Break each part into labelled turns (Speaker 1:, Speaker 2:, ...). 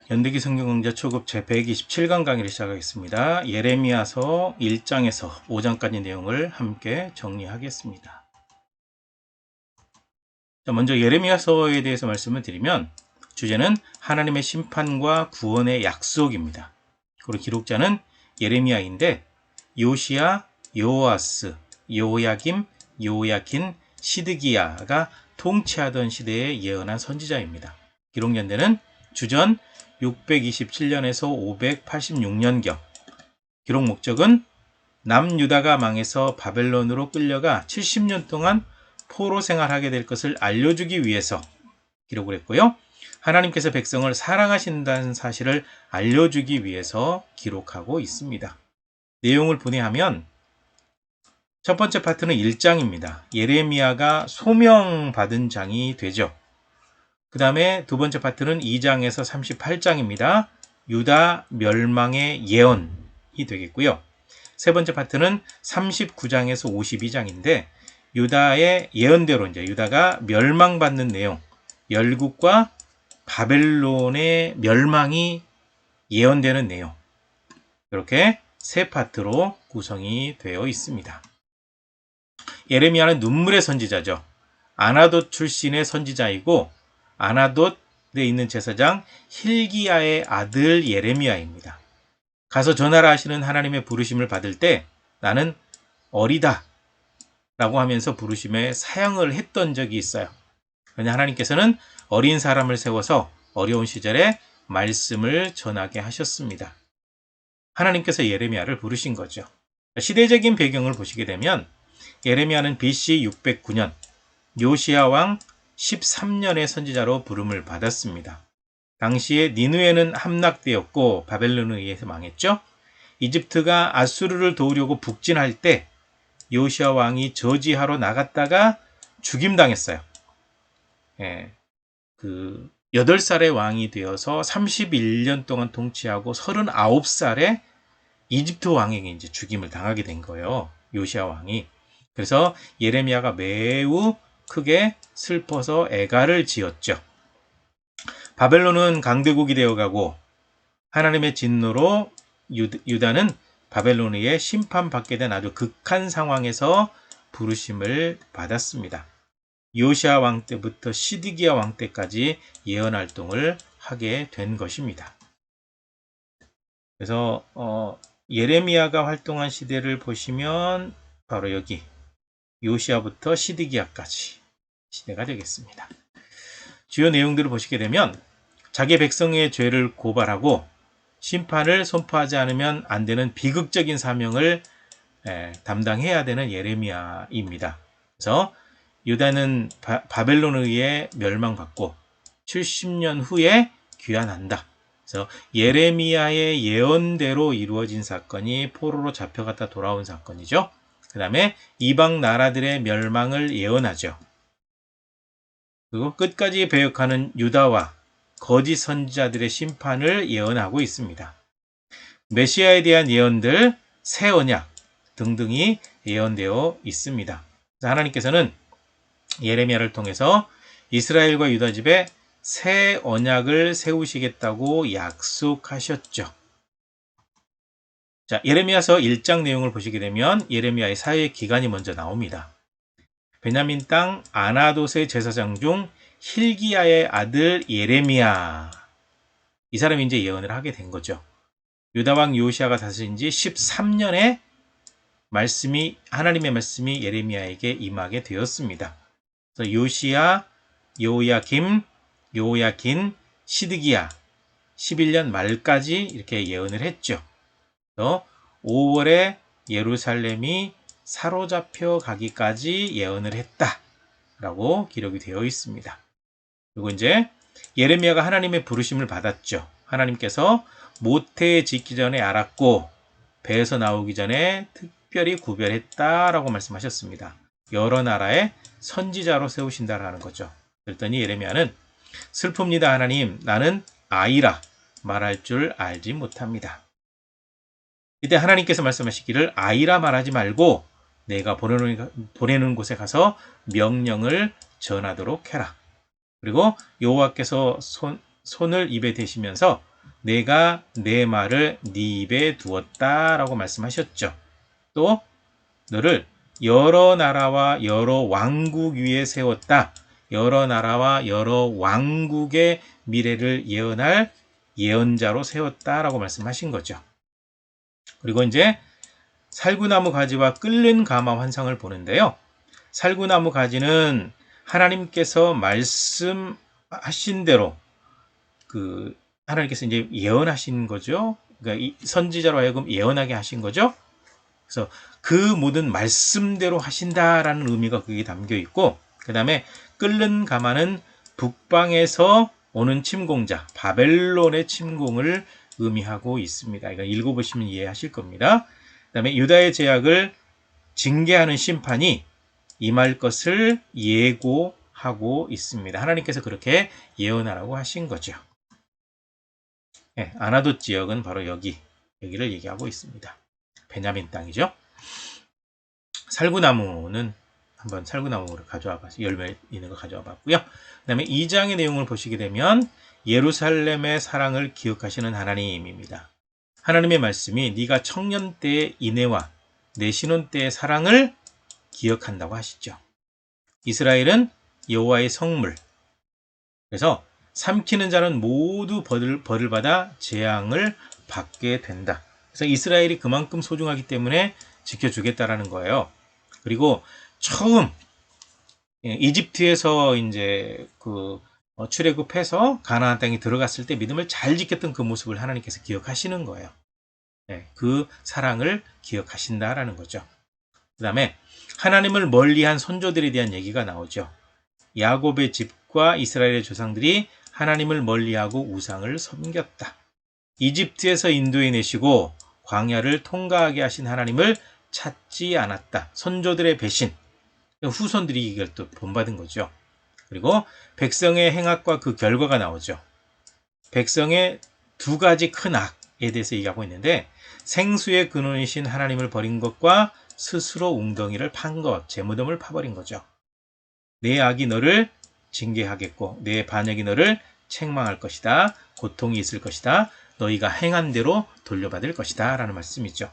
Speaker 1: 연대기 성경강좌 초급 제127강 강의를 시작하겠습니다. 예레미야서 1장에서 5장까지 내용을 함께 정리하겠습니다. 먼저 예레미야서에 대해서 말씀을 드리면 주제는 하나님의 심판과 구원의 약속입니다. 그리고 기록자는 예레미야인데 요시야, 요아스, 요야김, 요야킨, 시드기야가 통치하던 시대에 예언한 선지자입니다. 기록 연대는 주전 627년에서 586년경. 기록 목적은 남유다가 망해서 바벨론으로 끌려가 70년 동안 포로 생활하게 될 것을 알려주기 위해서 기록을 했고요. 하나님께서 백성을 사랑하신다는 사실을 알려주기 위해서 기록하고 있습니다. 내용을 분해하면 첫 번째 파트는 1장입니다. 예레미야가 소명받은 장이 되죠. 그 다음에 두 번째 파트는 2장에서 38장입니다. 유다 멸망의 예언이 되겠고요. 세 번째 파트는 39장에서 52장인데 유다의 예언대로 이제 유다가 멸망받는 내용, 열국과 바벨론의 멸망이 예언되는 내용, 이렇게 세 파트로 구성이 되어 있습니다. 예레미야는 눈물의 선지자죠. 아나돗 출신의 선지자이고 아나돗에 있는 제사장 힐기야의 아들 예레미야입니다. 가서 전하라 하시는 하나님의 부르심을 받을 때 나는 어리다 라고 하면서 부르심에 사양을 했던 적이 있어요. 왜냐 하나님께서는 어린 사람을 세워서 어려운 시절에 말씀을 전하게 하셨습니다. 하나님께서 예레미야를 부르신 거죠. 시대적인 배경을 보시게 되면 예레미야는 BC 609년 요시야 왕 13년의 선지자로 부름을 받았습니다. 당시에 니느웨는 함락되었고 바벨론에 의해서 망했죠. 이집트가 아수르를 도우려고 북진할 때 요시야 왕이 저지하러 나갔다가 죽임당했어요. 8살의 왕이 되어서 31년 동안 통치하고 39살에 이집트 왕에게 이제 죽임을 당하게 된 거예요. 요시야 왕이. 그래서 예레미야가 매우 크게 슬퍼서 애가를 지었죠. 바벨론은 강대국이 되어가고 하나님의 진노로 유다는 바벨론에 심판받게 된 아주 극한 상황에서 부르심을 받았습니다. 요시야 왕 때부터 시드기야 왕 때까지 예언 활동을 하게 된 것입니다. 그래서 예레미야가 활동한 시대를 보시면 바로 여기 요시야부터 시드기야까지 시대가 되겠습니다. 주요 내용들을 보시게 되면 자기 백성의 죄를 고발하고 심판을 선포하지 않으면 안 되는 비극적인 사명을 담당해야 되는 예레미야입니다. 그래서 유다는 바벨론에 의해 멸망받고 70년 후에 귀환한다. 그래서 예레미야의 예언대로 이루어진 사건이 포로로 잡혀갔다 돌아온 사건이죠. 그 다음에 이방 나라들의 멸망을 예언하죠. 그리고 끝까지 배역하는 유다와 거짓 선지자들의 심판을 예언하고 있습니다. 메시아에 대한 예언들, 새 언약 등등이 예언되어 있습니다. 하나님께서는 예레미야를 통해서 이스라엘과 유다 집에 새 언약을 세우시겠다고 약속하셨죠. 자, 예레미야서 1장 내용을 보시게 되면 예레미야의 사회 기간이 먼저 나옵니다. 베냐민 땅 아나돗의 제사장 중 힐기야의 아들 예레미야. 이 사람이 이제 예언을 하게 된 거죠. 유다 왕 요시야가 다스린 지 13년에 하나님의 말씀이 예레미야에게 임하게 되었습니다. 그래서 요시야, 요야김, 요야킨, 시드기야 11년 말까지 이렇게 예언을 했죠. 그래서 5월에 예루살렘이 사로잡혀 가기까지 예언을 했다라고 기록이 되어 있습니다. 그리고 이제 예레미야가 하나님의 부르심을 받았죠. 하나님께서 모태 짓기 전에 알았고 배에서 나오기 전에 특별히 구별했다라고 말씀하셨습니다. 여러 나라의 선지자로 세우신다라는 거죠. 그랬더니 예레미야는 슬픕니다. 하나님, 나는 아이라 말할 줄 알지 못합니다. 이때 하나님께서 말씀하시기를 아이라 말하지 말고 내가 보내는 곳에 가서 명령을 전하도록 해라. 그리고 여호와께서 손을 입에 대시면서 내가 내 말을 네 입에 두었다라고 말씀하셨죠. 또 너를 여러 나라와 여러 왕국 위에 세웠다. 여러 나라와 여러 왕국의 미래를 예언할 예언자로 세웠다라고 말씀하신 거죠. 그리고 이제 살구나무 가지와 끓는 가마 환상을 보는데요. 살구나무 가지는 하나님께서 말씀하신 대로 하나님께서 이제 예언하신 거죠. 그러니까 이 선지자로 하여금 예언하게 하신 거죠. 그래서 그 모든 말씀대로 하신다라는 의미가 거기에 담겨 있고, 그 다음에 끓는 가마는 북방에서 오는 침공자, 바벨론의 침공을 의미하고 있습니다. 이거 읽어보시면 이해하실 겁니다. 그 다음에 유다의 제약을 징계하는 심판이 임할 것을 예고하고 있습니다. 하나님께서 그렇게 예언하라고 하신 거죠. 네, 아나돗 지역은 바로 여기를 얘기하고 있습니다. 베냐민 땅이죠. 살구나무는 한번 살구나무를 가져와 봤어요. 열매 있는 거 가져와 봤고요. 그 다음에 2장의 내용을 보시게 되면 예루살렘의 사랑을 기억하시는 하나님입니다. 하나님의 말씀이 네가 청년 때의 인애와 내 신혼 때의 사랑을 기억한다고 하시죠. 이스라엘은 여호와의 성물. 그래서 삼키는 자는 모두 벌을 받아 재앙을 받게 된다. 그래서 이스라엘이 그만큼 소중하기 때문에 지켜주겠다라는 거예요. 그리고 처음 이집트에서 이제 출애굽해서 가나안 땅에 들어갔을 때 믿음을 잘 지켰던 그 모습을 하나님께서 기억하시는 거예요. 그 사랑을 기억하신다라는 거죠. 그 다음에 하나님을 멀리한 선조들에 대한 얘기가 나오죠. 야곱의 집과 이스라엘의 조상들이 하나님을 멀리하고 우상을 섬겼다. 이집트에서 인도해내시고 광야를 통과하게 하신 하나님을 찾지 않았다. 선조들의 배신, 후손들이 이걸 또 본받은 거죠. 그리고 백성의 행악과 그 결과가 나오죠. 백성의 두 가지 큰 악에 대해서 얘기하고 있는데, 생수의 근원이신 하나님을 버린 것과 스스로 웅덩이를 판 것, 제 무덤을 파버린 거죠. 내 악이 너를 징계하겠고 내 반역이 너를 책망할 것이다. 고통이 있을 것이다. 너희가 행한 대로 돌려받을 것이다 라는 말씀이죠.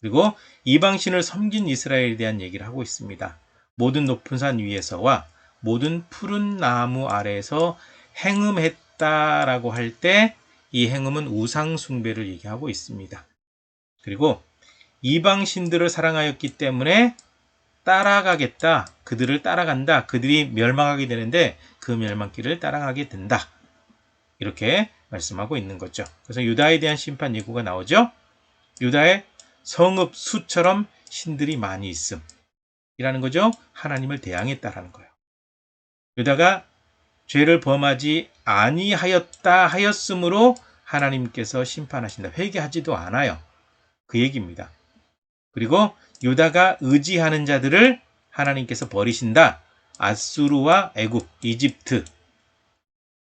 Speaker 1: 그리고 이방신을 섬긴 이스라엘에 대한 얘기를 하고 있습니다. 모든 높은 산 위에서와 모든 푸른 나무 아래에서 행음했다라고 할 때 이 행음은 우상 숭배를 얘기하고 있습니다. 그리고 이방신들을 사랑하였기 때문에 따라가겠다. 그들을 따라간다. 그들이 멸망하게 되는데 그 멸망길을 따라가게 된다. 이렇게 말씀하고 있는 거죠. 그래서 유다에 대한 심판 예고가 나오죠. 유다의 성읍 수처럼 신들이 많이 있음. 이라는 거죠. 하나님을 대항했다라는 거예요. 유다가 죄를 범하지 아니하였다 하였으므로 하나님께서 심판하신다. 회개하지도 않아요. 그 얘기입니다. 그리고 유다가 의지하는 자들을 하나님께서 버리신다. 아수르와 애굽, 이집트.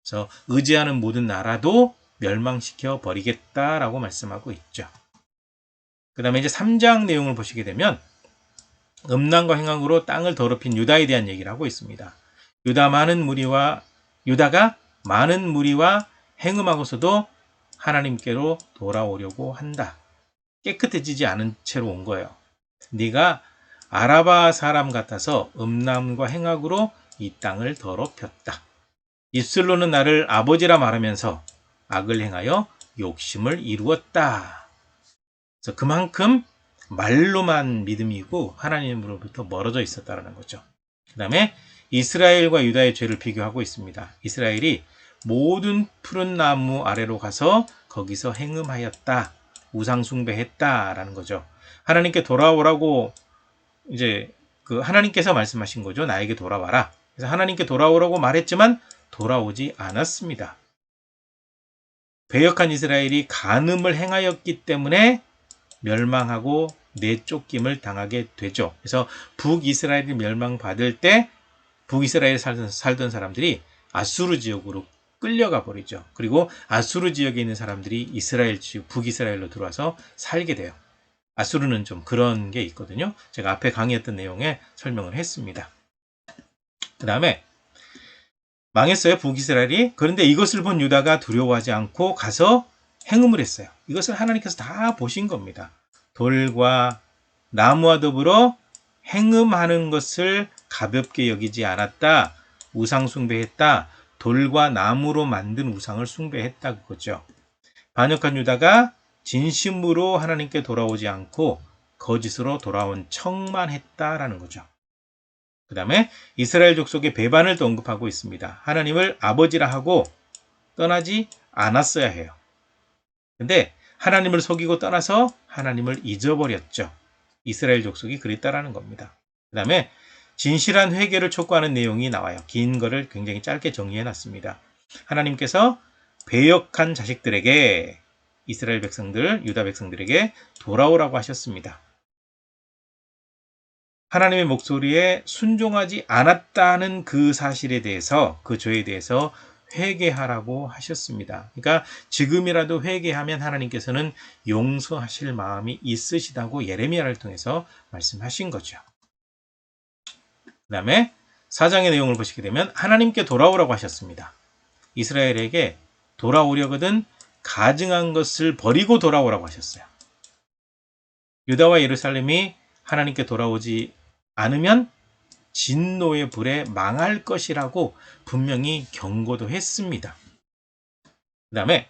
Speaker 1: 그래서 의지하는 모든 나라도 멸망시켜 버리겠다라고 말씀하고 있죠. 그 다음에 이제 3장 내용을 보시게 되면 음란과 행악으로 땅을 더럽힌 유다에 대한 얘기를 하고 있습니다. 유다가 많은 무리와 행음하고서도 하나님께로 돌아오려고 한다. 깨끗해지지 않은 채로 온 거예요. 네가 아라바 사람 같아서 음란과 행악으로 이 땅을 더럽혔다. 입술로는 나를 아버지라 말하면서 악을 행하여 욕심을 이루었다. 그래서 그만큼 말로만 믿음이고 하나님으로부터 멀어져 있었다는 거죠. 그 다음에 이스라엘과 유다의 죄를 비교하고 있습니다. 이스라엘이 모든 푸른 나무 아래로 가서 거기서 행음하였다. 우상숭배했다라는 거죠. 하나님께 돌아오라고 이제 하나님께서 말씀하신 거죠. 나에게 돌아와라. 그래서 하나님께 돌아오라고 말했지만 돌아오지 않았습니다. 배역한 이스라엘이 간음을 행하였기 때문에 멸망하고 내쫓김을 당하게 되죠. 그래서 북이스라엘이 멸망받을 때 북이스라엘에 살던 사람들이 아수르 지역으로 끌려가 버리죠. 그리고 아수르 지역에 있는 사람들이 이스라엘 지역, 북이스라엘로 들어와서 살게 돼요. 아수르는 좀 그런 게 있거든요. 제가 앞에 강의했던 내용에 설명을 했습니다. 그 다음에 망했어요, 북이스라엘이. 그런데 이것을 본 유다가 두려워하지 않고 가서 행음을 했어요. 이것을 하나님께서 다 보신 겁니다. 돌과 나무와 더불어 행음하는 것을 가볍게 여기지 않았다. 우상 숭배했다. 돌과 나무로 만든 우상을 숭배했다 그거죠. 반역한 유다가 진심으로 하나님께 돌아오지 않고 거짓으로 돌아온 척만 했다라는 거죠. 그 다음에 이스라엘 족속의 배반을 또 언급하고 있습니다. 하나님을 아버지라 하고 떠나지 않았어야 해요. 근데 하나님을 속이고 떠나서 하나님을 잊어버렸죠. 이스라엘 족속이 그랬다라는 겁니다. 그 다음에 진실한 회개를 촉구하는 내용이 나와요. 긴 거를 굉장히 짧게 정리해 놨습니다. 하나님께서 배역한 자식들에게, 이스라엘 백성들, 유다 백성들에게 돌아오라고 하셨습니다. 하나님의 목소리에 순종하지 않았다는 그 사실에 대해서, 그 죄에 대해서 회개하라고 하셨습니다. 그러니까 지금이라도 회개하면 하나님께서는 용서하실 마음이 있으시다고 예레미야를 통해서 말씀하신 거죠. 그 다음에 4장의 내용을 보시게 되면 하나님께 돌아오라고 하셨습니다. 이스라엘에게 돌아오려거든 가증한 것을 버리고 돌아오라고 하셨어요. 유다와 예루살렘이 하나님께 돌아오지 않으면 진노의 불에 망할 것이라고 분명히 경고도 했습니다. 그 다음에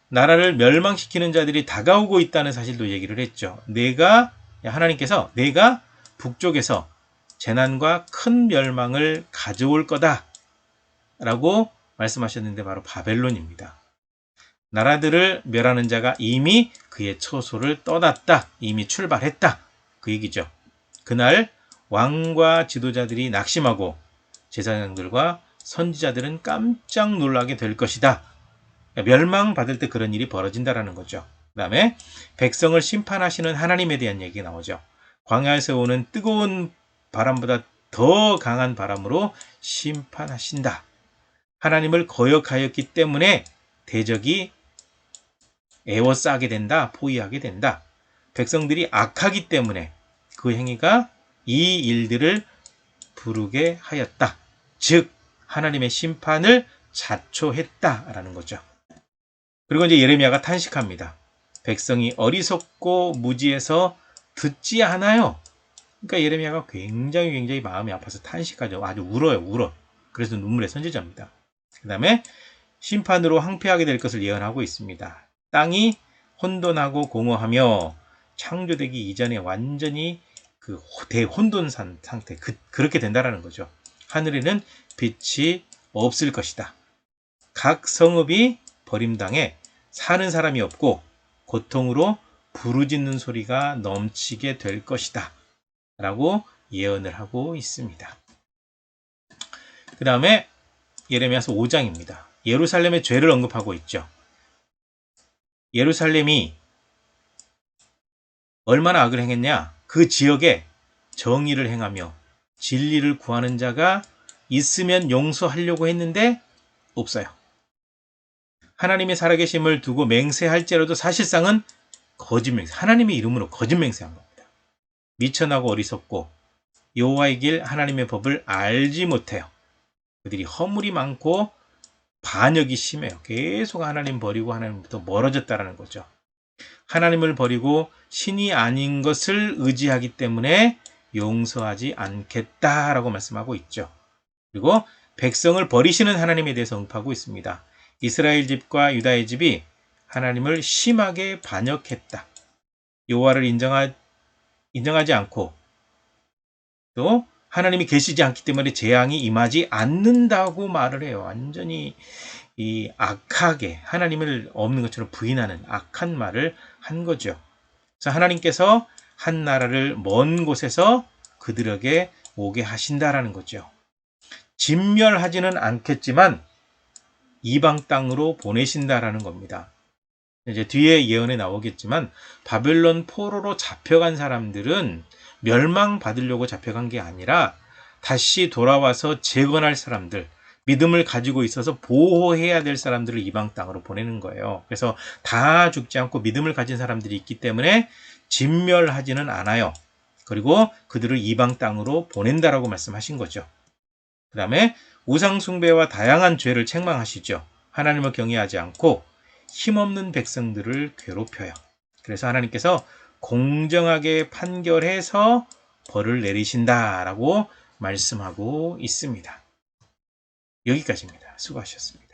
Speaker 1: 나라를 멸망시키는 자들이 다가오고 있다는 사실도 얘기를 했죠. 하나님께서 내가 북쪽에서 재난과 큰 멸망을 가져올 거다 라고 말씀하셨는데 바로 바벨론입니다. 나라들을 멸하는 자가 이미 그의 처소를 떠났다. 이미 출발했다. 그 얘기죠. 그날 왕과 지도자들이 낙심하고 제사장들과 선지자들은 깜짝 놀라게 될 것이다. 멸망받을 때 그런 일이 벌어진다라는 거죠. 그 다음에 백성을 심판하시는 하나님에 대한 얘기가 나오죠. 광야에서 오는 뜨거운 바람보다 더 강한 바람으로 심판하신다. 하나님을 거역하였기 때문에 대적이 애워싸게 된다. 포위하게 된다. 백성들이 악하기 때문에 그 행위가 이 일들을 부르게 하였다. 즉 하나님의 심판을 자초했다라는 거죠. 그리고 이제 예레미야가 탄식합니다. 백성이 어리석고 무지해서 듣지 않아요. 그러니까 예레미야가 굉장히 마음이 아파서 탄식하죠. 아주 울어요. 그래서 눈물의 선지자입니다. 그 다음에 심판으로 황폐하게 될 것을 예언하고 있습니다. 땅이 혼돈하고 공허하며 창조되기 이전에 완전히 그 대혼돈 상태, 그렇게 된다라는 거죠. 하늘에는 빛이 없을 것이다. 각 성읍이 버림당해 사는 사람이 없고 고통으로 부르짖는 소리가 넘치게 될 것이다. 라고 예언을 하고 있습니다. 그 다음에 예레미야서 5장입니다. 예루살렘의 죄를 언급하고 있죠. 예루살렘이 얼마나 악을 행했냐? 그 지역에 정의를 행하며 진리를 구하는 자가 있으면 용서하려고 했는데 없어요. 하나님의 살아계심을 두고 맹세할지라도 사실상은 거짓맹세, 하나님의 이름으로 거짓맹세한 겁니다. 미천하고 어리석고 여호와의 길 하나님의 법을 알지 못해요. 그들이 허물이 많고 반역이 심해요. 계속 하나님 버리고 하나님부터 멀어졌다라는 거죠. 하나님을 버리고 신이 아닌 것을 의지하기 때문에 용서하지 않겠다라고 말씀하고 있죠. 그리고 백성을 버리시는 하나님에 대해서 언급하고 있습니다. 이스라엘 집과 유다의 집이 하나님을 심하게 반역했다. 여호와를 인정하지 않고 또 하나님이 계시지 않기 때문에 재앙이 임하지 않는다고 말을 해요. 완전히 이 악하게 하나님을 없는 것처럼 부인하는 악한 말을 한 거죠. 그래서 하나님께서 한 나라를 먼 곳에서 그들에게 오게 하신다라는 거죠. 진멸하지는 않겠지만 이방 땅으로 보내신다라는 겁니다. 이제 뒤에 예언에 나오겠지만 바벨론 포로로 잡혀간 사람들은 멸망받으려고 잡혀간 게 아니라 다시 돌아와서 재건할 사람들, 믿음을 가지고 있어서 보호해야 될 사람들을 이방 땅으로 보내는 거예요. 그래서 다 죽지 않고 믿음을 가진 사람들이 있기 때문에 진멸하지는 않아요. 그리고 그들을 이방 땅으로 보낸다라고 말씀하신 거죠. 그 다음에 우상 숭배와 다양한 죄를 책망하시죠. 하나님을 경외하지 않고 힘없는 백성들을 괴롭혀요. 그래서 하나님께서 공정하게 판결해서 벌을 내리신다라고 말씀하고 있습니다. 여기까지입니다. 수고하셨습니다.